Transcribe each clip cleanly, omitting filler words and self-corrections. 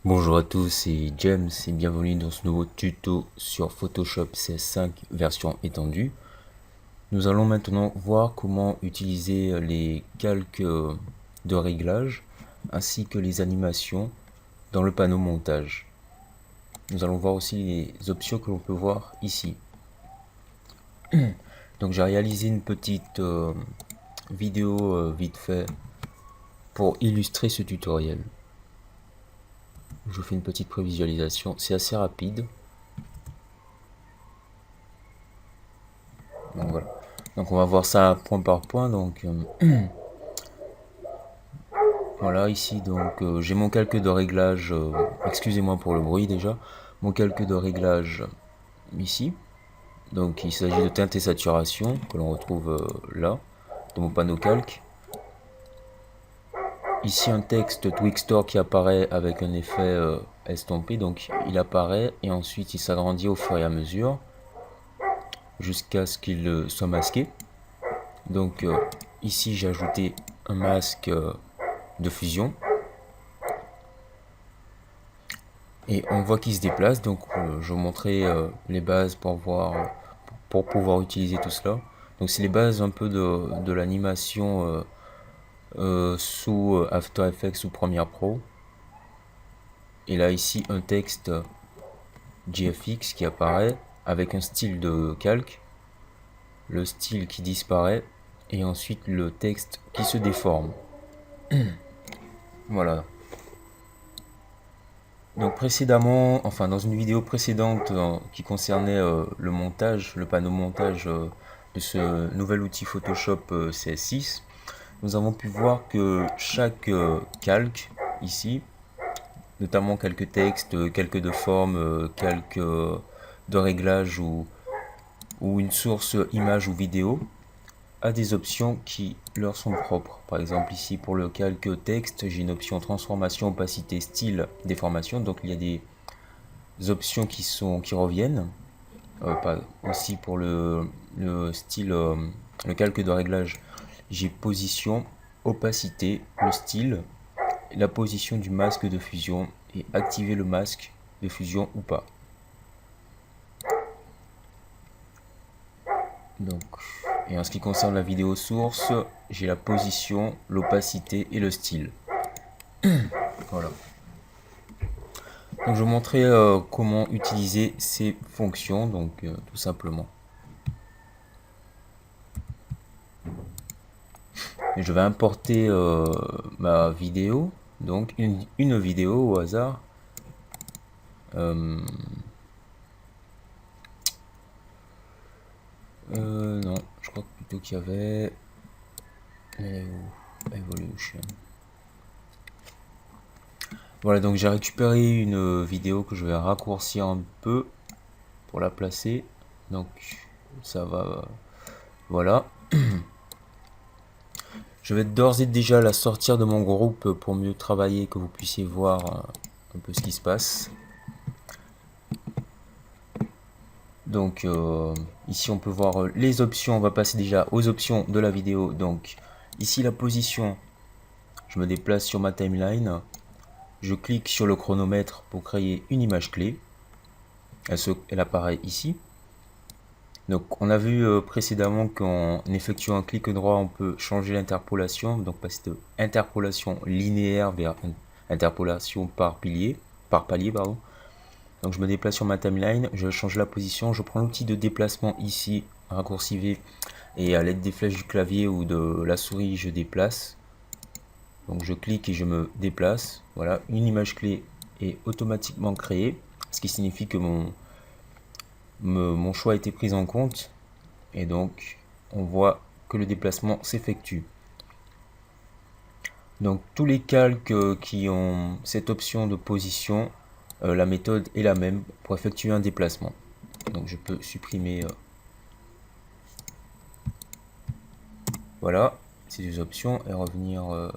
Bonjour à tous, c'est James et bienvenue dans ce nouveau tuto sur Photoshop CS5 version étendue. Nous allons maintenant voir comment utiliser les calques de réglage ainsi que les animations dans le panneau montage. Nous allons voir aussi les options que l'on peut voir ici. Donc j'ai réalisé une petite vidéo vite fait pour illustrer ce tutoriel. Je fais une petite prévisualisation, c'est assez rapide. Donc voilà. Donc on va voir ça point par point. Donc voilà ici donc j'ai mon calque de réglage. Excusez-moi pour le bruit déjà. Mon calque de réglage ici. Donc il s'agit de teinte et saturation que l'on retrouve là dans mon panneau calque. Ici un texte Twixtor qui apparaît avec un effet estompé. Donc il apparaît et ensuite il s'agrandit au fur et à mesure jusqu'à ce qu'il soit masqué. Donc ici j'ai ajouté un masque de fusion et on voit qu'il se déplace. Donc je vais vous montrer les bases pour voir, pour pouvoir utiliser tout cela. Donc c'est les bases un peu de l'animation sous After Effects ou Premiere Pro. Et là ici un texte GFX qui apparaît avec un style de calque, le style qui disparaît et ensuite le texte qui se déforme. Voilà. Donc précédemment, enfin dans une vidéo précédente qui concernait le montage, le panneau montage de ce nouvel outil Photoshop CS6, nous avons pu voir que chaque calque ici, notamment quelques textes, quelques de forme, quelques de réglage ou une source image ou vidéo, a des options qui leur sont propres. Par exemple ici pour le calque texte, j'ai une option transformation, opacité, style, déformation. Donc il y a des options qui reviennent. Aussi pour le style, le calque de réglage, j'ai position, opacité, le style, la position du masque de fusion et activer le masque de fusion ou pas. Donc, et en ce qui concerne la vidéo source, j'ai la position, l'opacité et le style. Voilà. Donc je vais vous montrer comment utiliser ces fonctions, donc tout simplement. Et je vais importer ma vidéo, donc une vidéo au hasard. Non, je crois plutôt qu'il y avait Evolution. Voilà, donc j'ai récupéré une vidéo que je vais raccourcir un peu pour la placer. Donc ça va, voilà. Je vais d'ores et déjà la sortir de mon groupe pour mieux travailler, que vous puissiez voir un peu ce qui se passe. Donc ici on peut voir les options, on va passer déjà aux options de la vidéo. Donc ici la position, je me déplace sur ma timeline, je clique sur le chronomètre pour créer une image clé, elle apparaît ici. Donc on a vu précédemment qu'en effectuant un clic droit on peut changer l'interpolation, donc passer de interpolation linéaire vers interpolation par palier, pardon. Donc je me déplace sur ma timeline, je change la position, je prends l'outil de déplacement ici, raccourci et à l'aide des flèches du clavier ou de la souris je déplace. Donc je clique et je me déplace. Voilà, une image clé est automatiquement créée, ce qui signifie que mon choix a été pris en compte. Et donc on voit que le déplacement s'effectue. Donc tous les calques qui ont cette option de position, la méthode est la même pour effectuer un déplacement. Donc je peux supprimer voilà ces deux options et revenir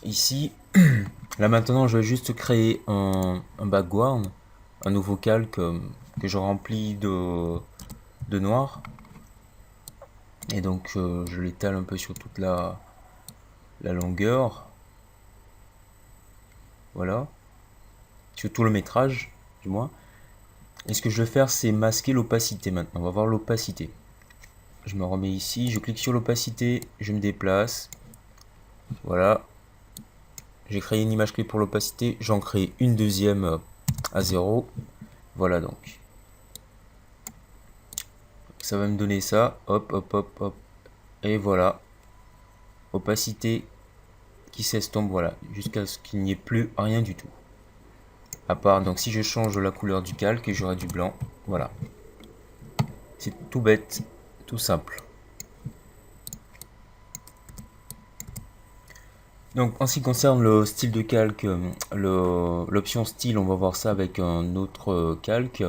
ici. Là maintenant je vais juste créer un background, un nouveau calque que je remplis de noir. Et donc je l'étale un peu sur toute la longueur. voilà, sur tout le métrage, du moins. Et ce que je vais faire, c'est masquer l'opacité maintenant. On va voir l'opacité. Je me remets ici, je clique sur l'opacité, je me déplace. Voilà. J'ai créé une image clé pour l'opacité, j'en crée une deuxième à 0. Voilà donc. Ça va me donner ça. Hop, hop, hop, hop. Et voilà. Opacité qui s'estompe, voilà. Jusqu'à ce qu'il n'y ait plus rien du tout. À part, donc si je change la couleur du calque, j'aurai du blanc. Voilà. C'est tout bête, tout simple. Donc en ce qui concerne le style de calque, l'option style, on va voir ça avec un autre calque,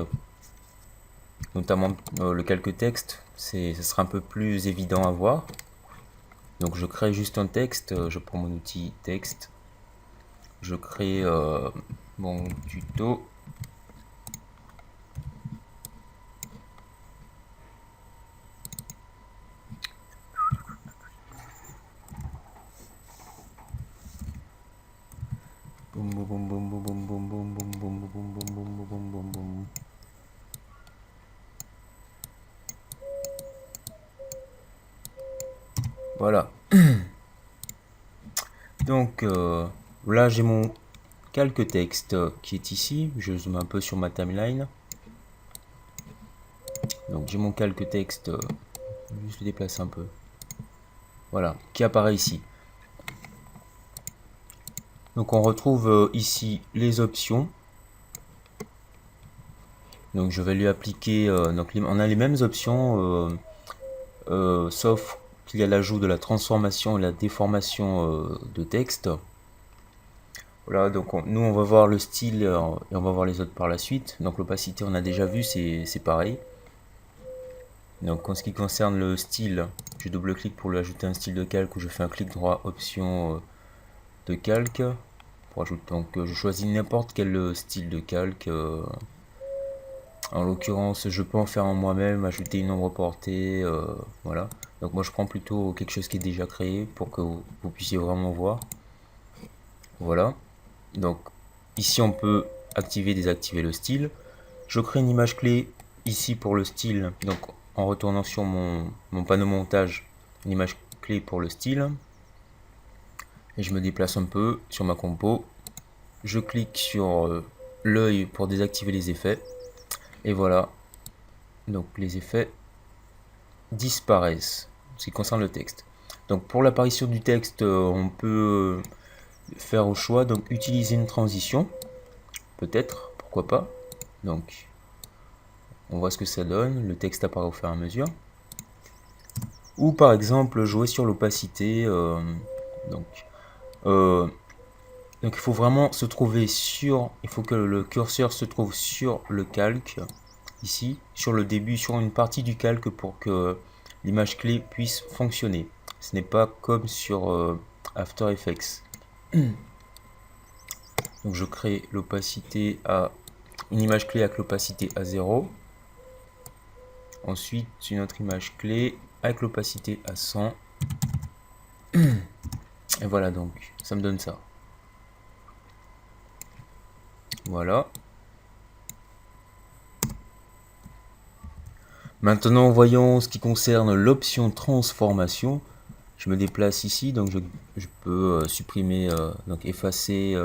notamment le calque texte, ce sera un peu plus évident à voir. Donc je crée juste un texte, je prends mon outil texte, je crée mon tuto. Boum, boum, boum, boum, boum, boum, boum, boum, boum, boum, boum, boum, boum, boum, boum. Voilà. Donc là j'ai mon calque texte qui est ici. Je zoome un peu sur ma timeline. Donc j'ai mon calque texte, juste le déplacer un peu. Voilà, qui apparaît ici. Donc on retrouve ici les options. Donc je vais lui appliquer, donc on a les mêmes options, sauf qu'il y a l'ajout de la transformation et la déformation de texte. Voilà, donc nous on va voir le style et on va voir les autres par la suite. Donc l'opacité on a déjà vu, c'est pareil. Donc en ce qui concerne le style, je double-clique pour lui ajouter un style de calque, ou je fais un clic droit option de calque. Pour ajouter, donc je choisis n'importe quel style de calque. En l'occurrence, je peux en faire un moi-même, ajouter une ombre portée, voilà. Donc moi je prends plutôt quelque chose qui est déjà créé pour que vous puissiez vraiment voir. Voilà. Donc ici on peut activer, désactiver le style. Je crée une image clé ici pour le style. Donc en retournant sur mon panneau montage, une image clé pour le style. Et je me déplace un peu sur ma compo. Je clique sur l'œil pour désactiver les effets. Et voilà. Donc les effets disparaissent en ce qui concerne le texte. Donc pour l'apparition du texte, on peut faire au choix, donc utiliser une transition, peut-être, pourquoi pas. Donc on voit ce que ça donne, le texte apparaît au fur et à mesure. Ou par exemple jouer sur l'opacité. Donc il faut vraiment se trouver sur, il faut que le curseur se trouve sur le calque, ici, sur le début, sur une partie du calque pour que l'image clé puisse fonctionner. Ce n'est pas comme sur After Effects. Donc je crée l'opacité à une image clé avec l'opacité à 0. Ensuite une autre image clé avec l'opacité à 100. Et voilà, donc ça me donne ça. Voilà. Maintenant voyons ce qui concerne l'option transformation. Je me déplace ici, donc je peux supprimer, donc effacer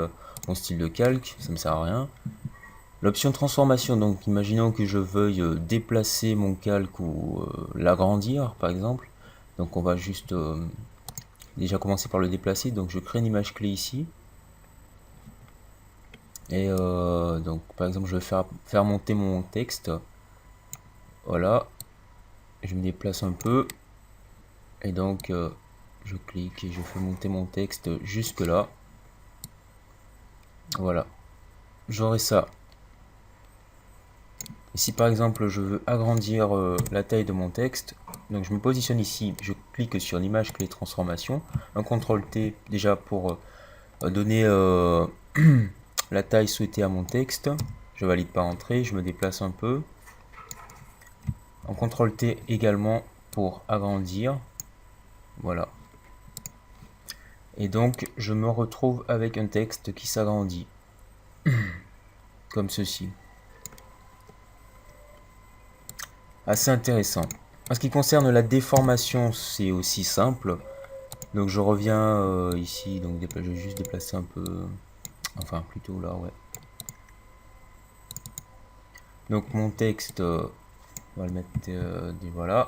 mon style de calque, ça ne me sert à rien. L'option transformation, donc imaginons que je veuille déplacer mon calque ou l'agrandir par exemple. Donc on va juste déjà commencer par le déplacer. Donc je crée une image clé ici. Et donc par exemple je vais faire monter mon texte. Voilà. Je me déplace un peu. Et donc je clique et je fais monter mon texte jusque là. Voilà. J'aurai ça. Et si par exemple je veux agrandir la taille de mon texte, donc je me positionne ici, je clique sur l'image clé transformation, un CTRL T déjà pour donner la taille souhaitée à mon texte. Je valide par entrée, je me déplace un peu. Un CTRL T également pour agrandir. Voilà. Et donc je me retrouve avec un texte qui s'agrandit. comme ceci. Assez intéressant. En ce qui concerne la déformation, c'est aussi simple. Donc je reviens ici, donc je vais juste déplacer un peu, enfin plutôt là, ouais. Donc mon texte, on va le mettre, voilà.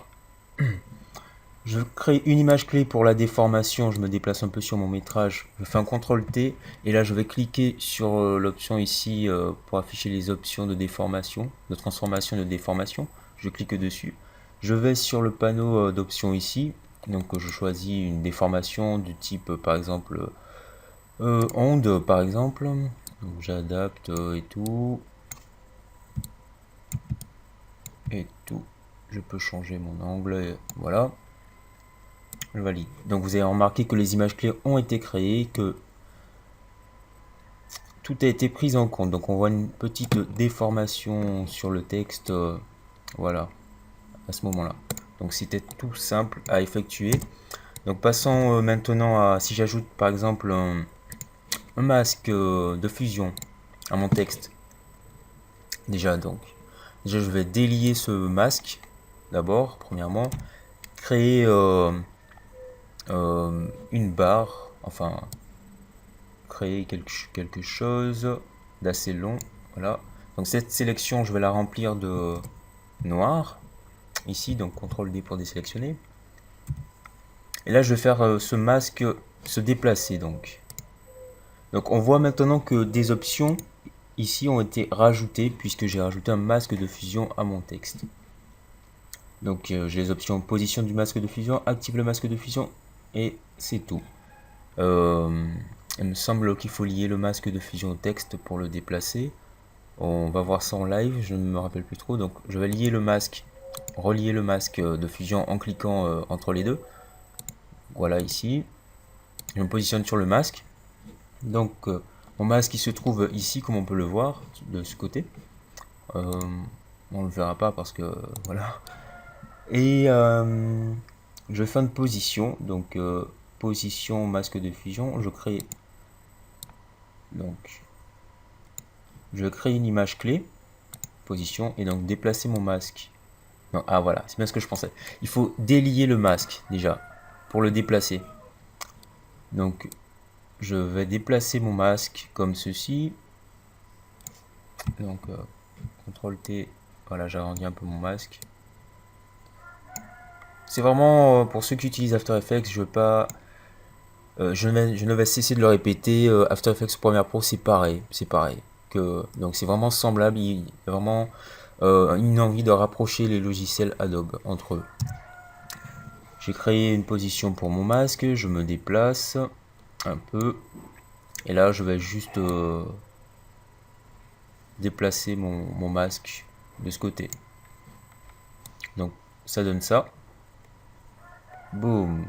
Je crée une image clé pour la déformation, je me déplace un peu sur mon métrage, je fais un CTRL T, et là je vais cliquer sur l'option ici pour afficher les options de déformation, de transformation et de déformation. Je clique dessus. Je vais sur le panneau d'options ici, donc je choisis une déformation du type par exemple onde par exemple. J'adapte et tout. Et tout. Je peux changer mon angle, et voilà. Je valide. Donc vous avez remarqué que les images clés ont été créées, que tout a été pris en compte. Donc on voit une petite déformation sur le texte, voilà, à ce moment-là. Donc c'était tout simple à effectuer. Donc passons maintenant à, si j'ajoute par exemple un masque de fusion à mon texte. Déjà je vais délier ce masque d'abord, premièrement, créer une barre, enfin créer quelque chose d'assez long, voilà. Donc cette sélection, je vais la remplir de noir ici, donc CTRL D pour désélectionner. Et là je vais faire ce masque se déplacer, donc on voit maintenant que des options ici ont été rajoutées puisque j'ai rajouté un masque de fusion à mon texte. Donc j'ai les options position du masque de fusion, active le masque de fusion, et c'est tout. Il me semble qu'il faut lier le masque de fusion au texte pour le déplacer. On va voir ça en live, je ne me rappelle plus trop. Donc je vais lier le masque, relier le masque de fusion en cliquant entre les deux. Voilà ici. Je me positionne sur le masque. Donc mon masque il se trouve ici, comme on peut le voir de ce côté. On ne le verra pas parce que voilà. Et je fais une position, donc position masque de fusion. Je crée je crée une image clé, position, et donc déplacer mon masque. Non, ah voilà, c'est bien ce que je pensais. Il faut délier le masque déjà pour le déplacer. Donc je vais déplacer mon masque comme ceci. Donc CTRL T, voilà, j'agrandis un peu mon masque. C'est vraiment pour ceux qui utilisent After Effects, je ne vais cesser de le répéter. After Effects Premiere Pro, c'est pareil, donc c'est vraiment semblable. Il y a vraiment une envie de rapprocher les logiciels Adobe entre eux. J'ai créé une position pour mon masque, je me déplace un peu, et là je vais juste déplacer mon masque de ce côté. Donc ça donne ça. Boum,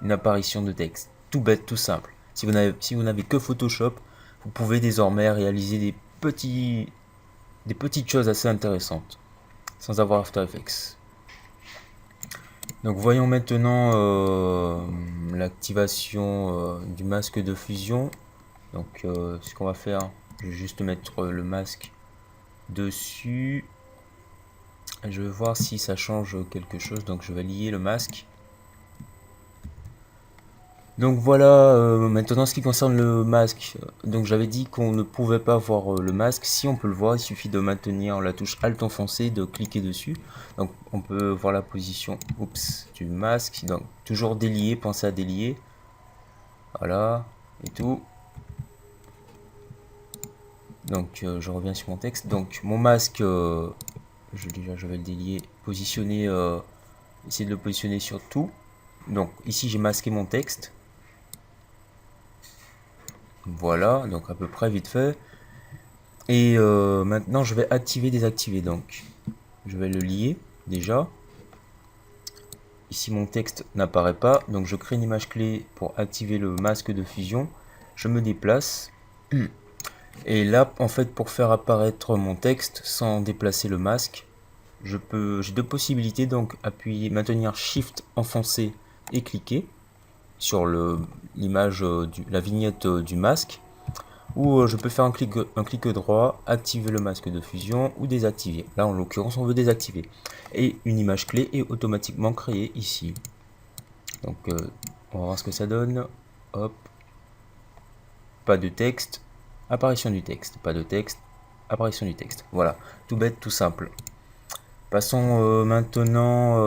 une apparition de texte. Tout bête, tout simple. Si vous n'avez que Photoshop, vous pouvez désormais réaliser des petites choses assez intéressantes sans avoir After Effects. Donc voyons maintenant l'activation du masque de fusion. Donc ce qu'on va faire, je vais juste mettre le masque dessus. Je vais voir si ça change quelque chose. Donc je vais lier le masque. Donc voilà, maintenant ce qui concerne le masque, donc j'avais dit qu'on ne pouvait pas voir le masque. Si on peut le voir, il suffit de maintenir la touche Alt enfoncée, de cliquer dessus. Donc on peut voir la position du masque, donc toujours délier, pensez à délier. Voilà, et tout. Donc je reviens sur mon texte. Donc mon masque, je vais le délier, positionner, essayer de le positionner sur tout. Donc ici j'ai masqué mon texte. Voilà, donc à peu près vite fait. Et maintenant je vais activer, désactiver. Donc je vais le lier déjà. Ici mon texte n'apparaît pas, donc je crée une image clé pour activer le masque de fusion. Je me déplace. Et là, en fait, pour faire apparaître mon texte sans déplacer le masque, j'ai deux possibilités. Donc appuyer, maintenir Shift enfoncé et cliquer sur l'image, la vignette du masque. ou je peux faire un clic droit, activer le masque de fusion ou désactiver. Là en l'occurrence on veut désactiver. Et une image clé est automatiquement créée ici. Donc on va voir ce que ça donne. Hop. Pas de texte, apparition du texte. Pas de texte, apparition du texte. Voilà, tout bête, tout simple. Passons maintenant...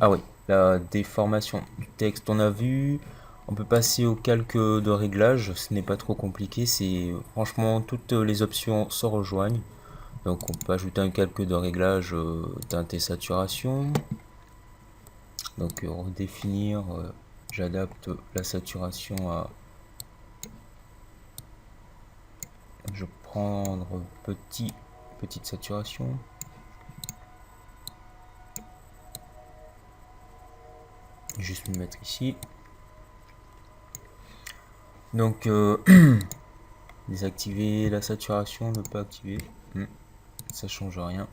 ah oui, la déformation du texte, on a vu. On peut passer au calque de réglage, ce n'est pas trop compliqué. C'est franchement, toutes les options se rejoignent. Donc on peut ajouter un calque de réglage teinte et saturation. Donc redéfinir, j'adapte la saturation à... Je vais prendre petite saturation. Juste me mettre ici. Donc désactiver la saturation, ne pas activer. Ça change rien.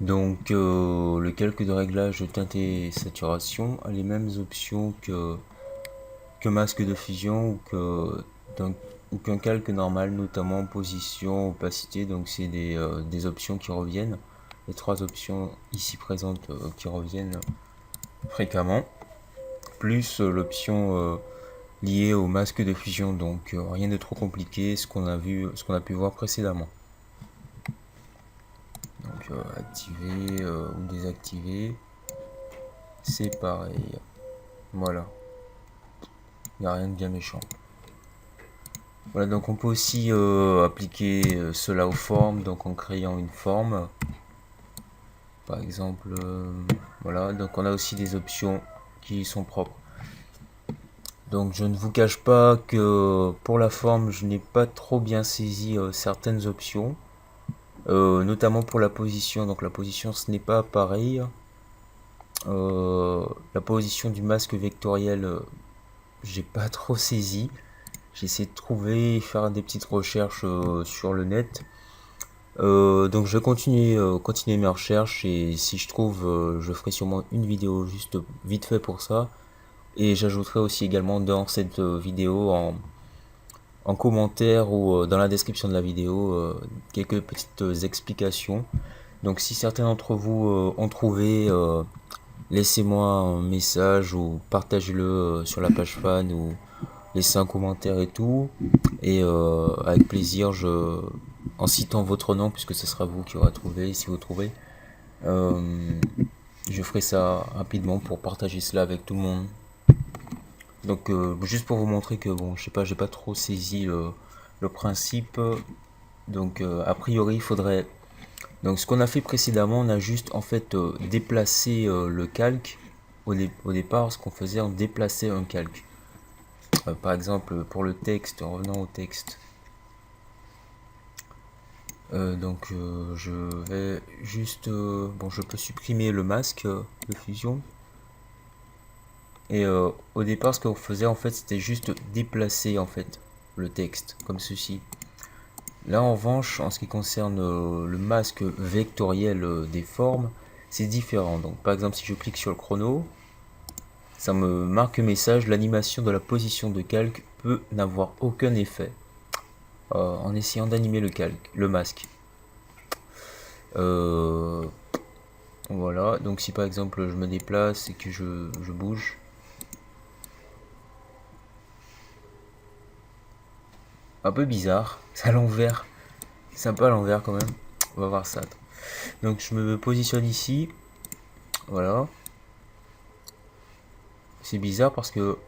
Donc le calque de réglage de teinte et saturation a les mêmes options que masque de fusion ou qu'un calque normal, notamment position, opacité. Donc c'est des options qui reviennent. Les trois options ici présentes qui reviennent fréquemment. Plus l'option liée au masque de fusion. Donc rien de trop compliqué, ce qu'on a pu voir précédemment. Donc activer ou désactiver, c'est pareil. Voilà, il n'y a rien de bien méchant. Voilà, donc on peut aussi appliquer cela aux formes, donc en créant une forme. Par exemple, voilà, donc on a aussi des options qui sont propres. Donc je ne vous cache pas que pour la forme, je n'ai pas trop bien saisi certaines options. Notamment pour la position, donc la position ce n'est pas pareil. La position du masque vectoriel, j'ai pas trop saisi. J'ai essayé de trouver, faire des petites recherches sur le net. Donc je vais continuer mes recherches et si je trouve, je ferai sûrement une vidéo juste vite fait pour ça. Et j'ajouterai aussi également dans cette vidéo en commentaire ou dans la description de la vidéo quelques petites explications. Donc si certains d'entre vous ont trouvé, laissez-moi un message ou partagez-le sur la page fan ou laissez un commentaire et tout. Et avec plaisir, en citant votre nom, puisque ce sera vous qui aurez trouvé, si vous trouvez, je ferai ça rapidement pour partager cela avec tout le monde. Donc juste pour vous montrer que bon, je sais pas, j'ai pas trop saisi le principe. Donc a priori, il faudrait... Donc ce qu'on a fait précédemment, on a juste en fait déplacé le calque. Au départ, ce qu'on faisait, on déplaçait un calque. Par exemple, pour le texte, revenons au texte. Donc je vais juste... bon, je peux supprimer le masque de fusion. Et au départ, ce qu'on faisait en fait, c'était juste déplacer en fait le texte, comme ceci. Là en revanche, en ce qui concerne le masque vectoriel des formes, c'est différent. Donc par exemple, si je clique sur le chrono, ça me marque un message, l'animation de la position de calque peut n'avoir aucun effet en essayant d'animer le masque. Voilà, donc si par exemple je me déplace et que je bouge, un peu bizarre, c'est à l'envers, c'est un peu à l'envers quand même, on va voir ça. Donc je me positionne ici, voilà, c'est bizarre parce que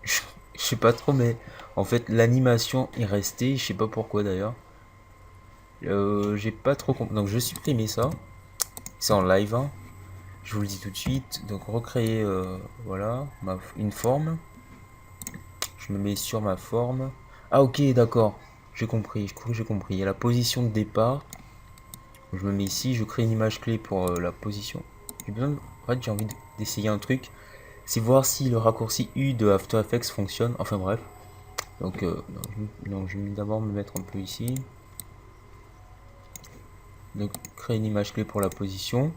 je sais pas trop, mais en fait l'animation est restée, je sais pas pourquoi d'ailleurs. J'ai pas trop compris, donc je vais supprimer ça, c'est en live, hein. Je vous le dis tout de suite. Donc recréer voilà une forme, je me mets sur ma forme. Ah ok, d'accord, j'ai compris, j'ai compris. Il y a la position de départ, je me mets ici, je crée une image clé pour la position. J'ai besoin en fait, j'ai envie d'essayer un truc, c'est voir si le raccourci U de After Effects fonctionne, enfin bref. Donc je vais d'abord me mettre un peu ici. Donc créer une image clé pour la position,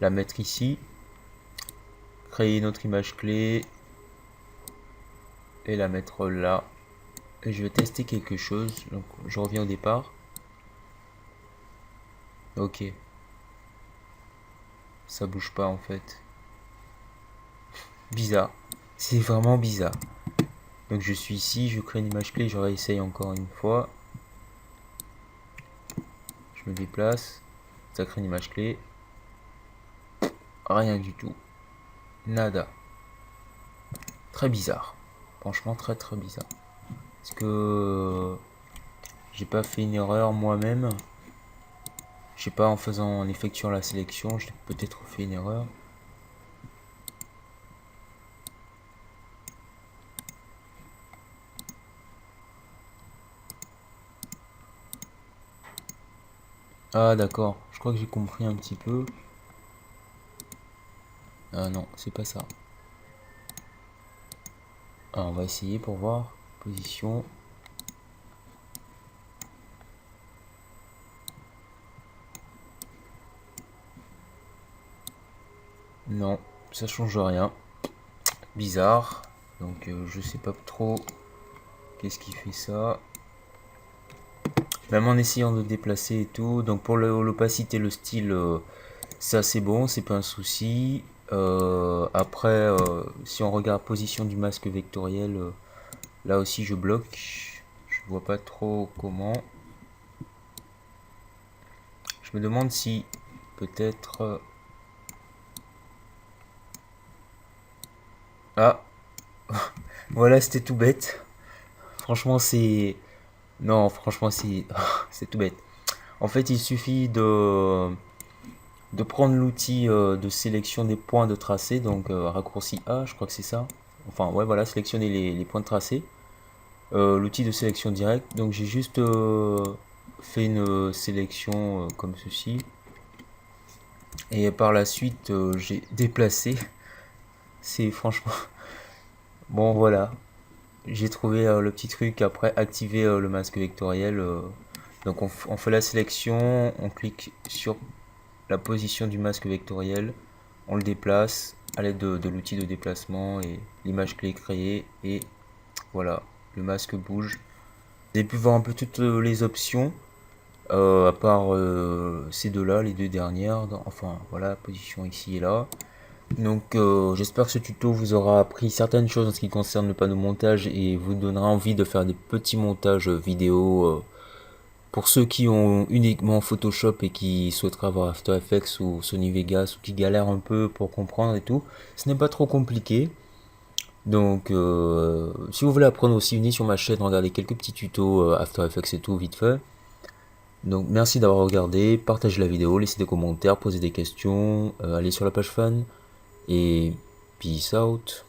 la mettre ici. créer notre image clé et la mettre là. Et je vais tester quelque chose. Donc je reviens au départ. Ok. Ça bouge pas en fait. Bizarre. C'est vraiment bizarre. Donc je suis ici, je crée une image clé, je réessaye encore une fois. Je me déplace. Ça crée une image clé. Rien du tout. Nada. Très bizarre. Franchement très bizarre. Est-ce que j'ai pas fait une erreur moi-même? Je sais pas, en effectuant la sélection, j'ai peut-être fait une erreur. Ah d'accord, je crois que j'ai compris un petit peu. Ah non, c'est pas ça. Ah, on va essayer pour voir. Position. Non, ça change rien. Bizarre. Donc je sais pas trop qu'est-ce qui fait ça. Même en essayant de déplacer et tout. Donc pour l'opacité, le style, c'est assez bon, c'est pas un souci. Après, si on regarde position du masque vectoriel, là aussi je bloque. Je vois pas trop comment. Je me demande si peut-être... Ah, voilà, c'était tout bête. Franchement, c'est... Non, franchement, c'est c'est tout bête. En fait, il suffit de prendre l'outil de sélection des points de tracé, donc raccourci A, je crois que c'est ça. Enfin, ouais, voilà, sélectionner les points de tracé. L'outil de sélection directe. Donc, j'ai juste fait une sélection comme ceci. Et par la suite, j'ai déplacé. C'est franchement... Bon, voilà. J'ai trouvé le petit truc après activer le masque vectoriel. Donc on fait la sélection, on clique sur la position du masque vectoriel, on le déplace à l'aide de l'outil de déplacement et l'image clé est créée et voilà, le masque bouge. Vous avez pu voir un peu toutes les options, à part ces deux-là, les deux dernières. Enfin voilà, position ici et là. Donc j'espère que ce tuto vous aura appris certaines choses en ce qui concerne le panneau montage et vous donnera envie de faire des petits montages vidéo pour ceux qui ont uniquement Photoshop et qui souhaiteraient avoir After Effects ou Sony Vegas ou qui galèrent un peu pour comprendre et tout. Ce n'est pas trop compliqué. Donc si vous voulez apprendre aussi, venez sur ma chaîne, regardez quelques petits tutos After Effects et tout vite fait. Donc merci d'avoir regardé, partagez la vidéo, laissez des commentaires, posez des questions, allez sur la page fan. Et peace out.